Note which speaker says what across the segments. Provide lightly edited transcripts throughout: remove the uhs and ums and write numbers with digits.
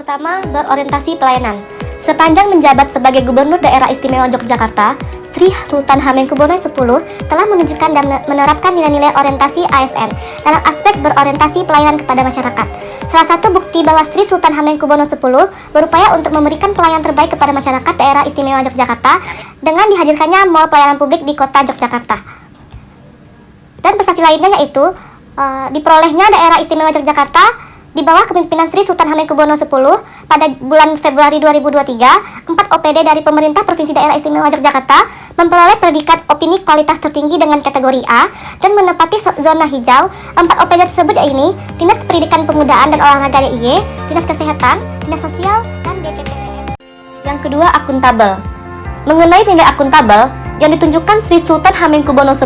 Speaker 1: Pertama, berorientasi pelayanan. Sepanjang menjabat sebagai Gubernur Daerah Istimewa Yogyakarta, Sri Sultan Hamengkubuwono X telah menunjukkan dan menerapkan nilai-nilai orientasi ASN dalam aspek berorientasi pelayanan kepada masyarakat. Salah satu bukti bahwa Sri Sultan Hamengkubuwono X berupaya untuk memberikan pelayanan terbaik kepada masyarakat Daerah Istimewa Yogyakarta dengan dihadirkannya Mall Pelayanan Publik di Kota Yogyakarta. Dan prestasi lainnya yaitu diperolehnya Daerah Istimewa Yogyakarta di bawah kepemimpinan Sri Sultan Hamengkubuwono X pada bulan Februari 2023, 4 OPD dari pemerintah Provinsi Daerah Istimewa Yogyakarta memperoleh predikat opini kualitas tertinggi dengan kategori A dan menempati zona hijau. 4 OPD tersebut ini Dinas Pendidikan Pemudaan dan Olahraga DIY, Dinas Kesehatan, Dinas Sosial, dan DPPDM. Yang kedua, akuntabel. Mengenai nilai akuntabel yang ditunjukkan Sri Sultan Hamengkubuwono X,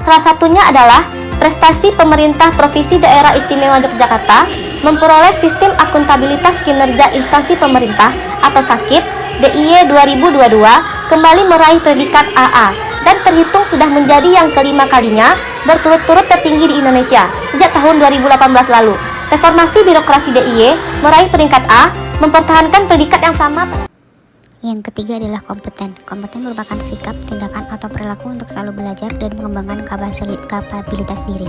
Speaker 1: salah satunya adalah prestasi pemerintah Provinsi Daerah Istimewa Yogyakarta memperoleh sistem akuntabilitas kinerja instansi pemerintah atau SAKIP DIY 2022 kembali meraih predikat AA dan terhitung sudah menjadi yang kelima kalinya berturut-turut tertinggi di Indonesia sejak tahun 2018 lalu. Reformasi birokrasi DIY meraih peringkat A, mempertahankan predikat yang sama.
Speaker 2: Yang ketiga adalah kompeten. Kompeten merupakan sikap, tindakan, atau perilaku untuk selalu belajar dan mengembangkan kapabilitas diri.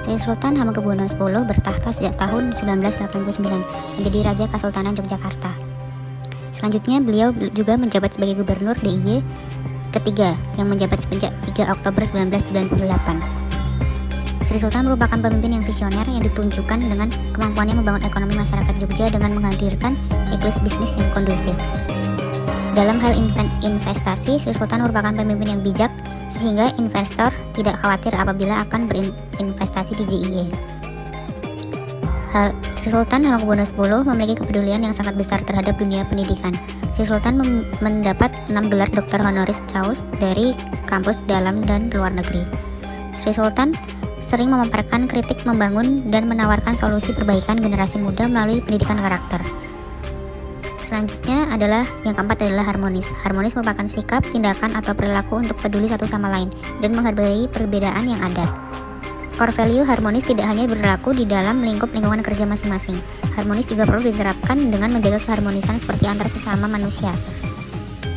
Speaker 2: Sri Sultan Hamengkubuwono X bertahta sejak tahun 1989 menjadi Raja Kesultanan Yogyakarta. Selanjutnya, beliau juga menjabat sebagai Gubernur DIY ketiga yang menjabat sejak 3 Oktober 1998. Sri Sultan merupakan pemimpin yang visioner yang ditunjukkan dengan kemampuannya membangun ekonomi masyarakat Jogja dengan menghadirkan iklim bisnis yang kondusif. Dalam hal investasi, Sri Sultan merupakan pemimpin yang bijak sehingga investor tidak khawatir apabila akan berinvestasi di DIY. Sri Sultan Hamengkubuwono X memiliki kepedulian yang sangat besar terhadap dunia pendidikan. Sri Sultan mendapat 6 gelar Dr. Honoris Causa dari kampus dalam dan luar negeri. Sri Sultan sering memaparkan kritik membangun dan menawarkan solusi perbaikan generasi muda melalui pendidikan karakter. Selanjutnya yang keempat adalah harmonis. Harmonis merupakan sikap, tindakan, atau perilaku untuk peduli satu sama lain dan menghargai perbedaan yang ada. Core value harmonis tidak hanya berlaku di dalam lingkup lingkungan kerja masing-masing. Harmonis juga perlu diterapkan dengan menjaga keharmonisan seperti antar sesama manusia.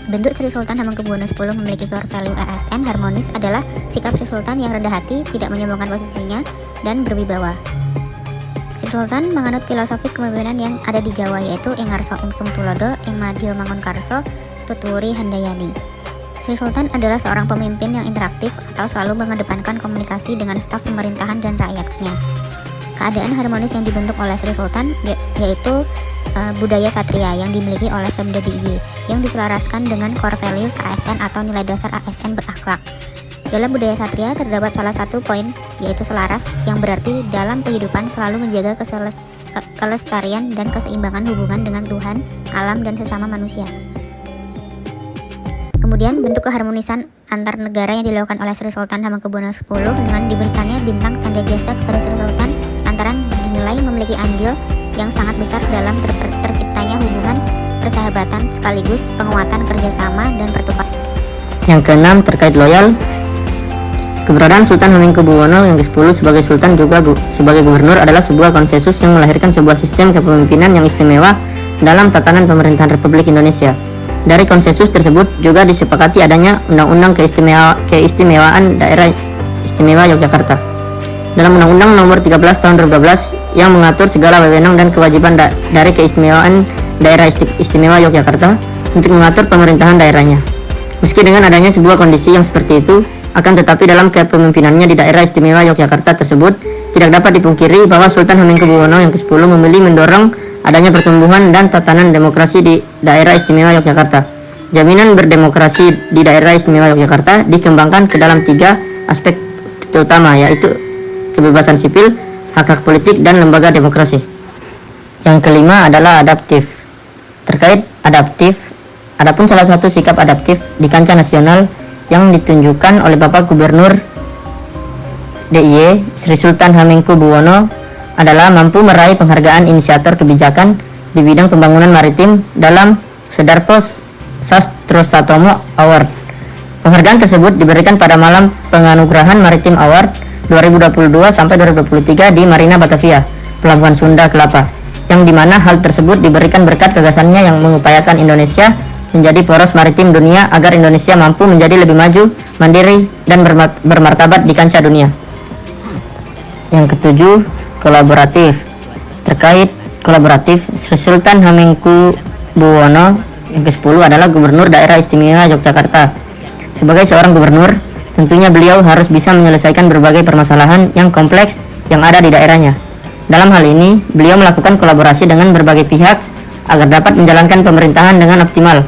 Speaker 2: Bentuk Sri Sultan Hamengkubuwono X memiliki core value ASN. Harmonis adalah sikap Sri Sultan yang rendah hati, tidak menyombongkan posisinya, dan berwibawa. Sri Sultan menganut filosofi kepemimpinan yang ada di Jawa yaitu Ing Ngarso Ing Sung Tulodo, Ing Madya Mangunkarso, Tutwuri Handayani. Sri Sultan adalah seorang pemimpin yang interaktif atau selalu mengedepankan komunikasi dengan staf pemerintahan dan rakyatnya. Keadaan harmonis yang dibentuk oleh Sri Sultan yaitu budaya satria yang dimiliki oleh Pemda DIY yang diselaraskan dengan core values ASN atau nilai dasar ASN berakhlak. Dalam budaya satria terdapat salah satu poin yaitu selaras yang berarti dalam kehidupan selalu menjaga kelestarian dan keseimbangan hubungan dengan Tuhan, alam, dan sesama manusia. Kemudian bentuk keharmonisan antar negara yang dilakukan oleh Sri Sultan Hamengkubuwono X dengan diberikannya bintang tanda jasa kepada Sri Sultan lantaran dinilai memiliki andil yang sangat besar dalam terciptanya hubungan persahabatan sekaligus penguatan kerjasama dan pertukaran.
Speaker 3: Yang keenam terkait loyal. Keberadaan Sultan Hamengkubuwono yang ke-10 sebagai Sultan juga sebagai Gubernur adalah sebuah konsensus yang melahirkan sebuah sistem kepemimpinan yang istimewa dalam tatanan pemerintahan Republik Indonesia. Dari konsensus tersebut juga disepakati adanya Undang-Undang Keistimewaan Daerah Istimewa Yogyakarta. Dalam Undang-Undang Nomor 13 Tahun 2012 yang mengatur segala wewenang dan kewajiban dari Keistimewaan Daerah Istimewa Yogyakarta untuk mengatur pemerintahan daerahnya. Meski dengan adanya sebuah kondisi yang seperti itu, akan tetapi dalam kepemimpinannya di Daerah Istimewa Yogyakarta tersebut tidak dapat dipungkiri bahwa Sultan Hamengkubuwono yang ke-10 memilih mendorong adanya pertumbuhan dan tatanan demokrasi di Daerah Istimewa Yogyakarta. Jaminan berdemokrasi di Daerah Istimewa Yogyakarta dikembangkan ke dalam 3 aspek utama yaitu kebebasan sipil, hak-hak politik, dan lembaga demokrasi. Yang kelima adalah adaptif. Terkait adaptif, adapun salah satu sikap adaptif di kancah nasional yang ditunjukkan oleh Bapak Gubernur DIY Sri Sultan Hamengkubuwono adalah mampu meraih penghargaan inisiator kebijakan di bidang pembangunan maritim dalam Sudarpo Sastrosatomo Award. Penghargaan tersebut diberikan pada malam penganugerahan Maritim Award 2022 sampai 2023 di Marina Batavia, Pelabuhan Sunda Kelapa. yang dimana hal tersebut diberikan berkat gagasannya yang mengupayakan Indonesia menjadi poros maritim dunia agar Indonesia mampu menjadi lebih maju, mandiri, dan bermartabat di kancah dunia. Yang ketujuh, kolaboratif. Terkait kolaboratif, Sri Sultan Hamengkubuwono yang ke-10 adalah Gubernur Daerah Istimewa Yogyakarta. Sebagai seorang gubernur, tentunya beliau harus bisa menyelesaikan berbagai permasalahan yang kompleks yang ada di daerahnya. Dalam hal ini, beliau melakukan kolaborasi dengan berbagai pihak agar dapat menjalankan pemerintahan dengan optimal.